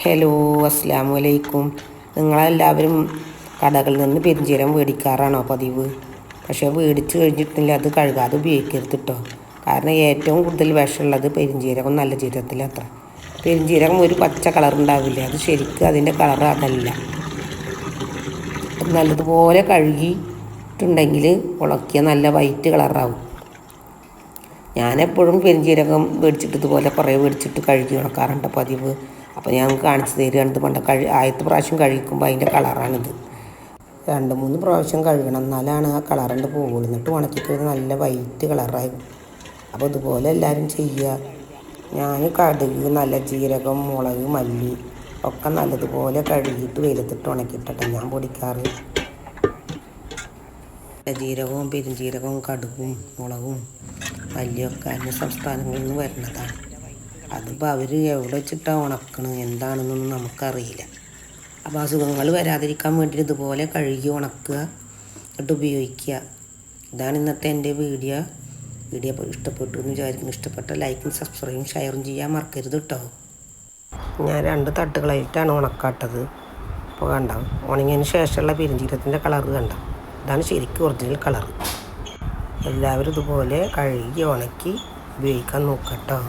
Hello, അസ്സലാമു അലൈക്കും. നിങ്ങളെല്ലാവരും കടകളിൽ നിന്ന് പെരുംജീരകം മേടിക്കാറാണോ പതിവ്? പക്ഷേ മേടിച്ച് കഴിഞ്ഞിട്ടില്ല അത് കഴുകാതെ ഉപയോഗിക്കരുത് കേട്ടോ. കാരണം ഏറ്റവും കൂടുതൽ വിഷമുള്ളത് പെരുംജീരകം നല്ല ജീരകത്തിലത്ര. പെരുംജീരകം ഒരു പച്ച കളർ ഉണ്ടാവില്ല, അത് ശരിക്കും അതിൻ്റെ കളർ അതല്ല. അത് നല്ലതുപോലെ കഴുകിയിട്ടുണ്ടെങ്കിൽ ഉണക്കിയ നല്ല വൈറ്റ് കളറാവും. ഞാനെപ്പോഴും പെരുംജീരകം മേടിച്ചിട്ട് ഇതുപോലെ കുറേ മേടിച്ചിട്ട് കഴുകി ഉണക്കാറുണ്ട് പതിവ്. അപ്പോൾ ഞാൻ കാണിച്ചു തരികയാണ്. പണ്ട് ആദ്യത്തെ പ്രാവശ്യം കഴുകിക്കുമ്പോൾ അതിൻ്റെ കളറാണിത്. 2-3 പ്രാവശ്യം കഴുകണം, എന്നാലാണ് ആ കളറിൻ്റെ പോകുള്ളൂ. എന്നിട്ട് ഉണക്കിക്കഴിഞ്ഞാൽ നല്ല വൈറ്റ് കളറായി. അപ്പോൾ ഇതുപോലെ എല്ലാവരും ചെയ്യുക. ഞാൻ കടുക്, നല്ല ജീരകം, മുളക്, മല്ലി ഒക്കെ നല്ലതുപോലെ കഴുകിയിട്ട് വെയിലത്തിട്ട് ഉണക്കിയിട്ടെ ഞാൻ പൊടിക്കാറ്. ജീരകവും പെരുംജീരകവും കടുകും മുളകും മല്ലിയൊക്കെ അന്യ സംസ്ഥാനങ്ങളിൽ നിന്ന് വരുന്നതാണ്. അതിപ്പോൾ അവർ എവിടെ വെച്ചിട്ടാണ് ഉണക്കണത് എന്താണെന്നൊന്നും നമുക്കറിയില്ല. അപ്പോൾ അസുഖങ്ങൾ വരാതിരിക്കാൻ വേണ്ടി ഇതുപോലെ കഴുകി ഉണക്കുക, എന്നിട്ട് ഉപയോഗിക്കുക. ഇതാണ് ഇന്നത്തെ എൻ്റെ വീഡിയോ ഇഷ്ടപ്പെട്ടു എന്ന് വിചാരിക്കുന്നു. ഇഷ്ടപ്പെട്ട ലൈക്കും സബ്സ്ക്രൈബും ഷെയറും ചെയ്യാൻ മറക്കരുത് കേട്ടോ. ഞാൻ 2 തട്ടുകളായിട്ടാണ് ഉണക്കാട്ടത്. അപ്പോൾ കണ്ടോ, ഉണങ്ങിയതിന് ശേഷമുള്ള പെരുംജീരകത്തിൻ്റെ കളർ കണ്ടോ, ഇതാണ് ശരിക്കും ഒറിജിനൽ കളർ. എല്ലാവരും ഇതുപോലെ കഴുകി ഉണക്കി ഉപയോഗിക്കാൻ നോക്കാം കേട്ടോ.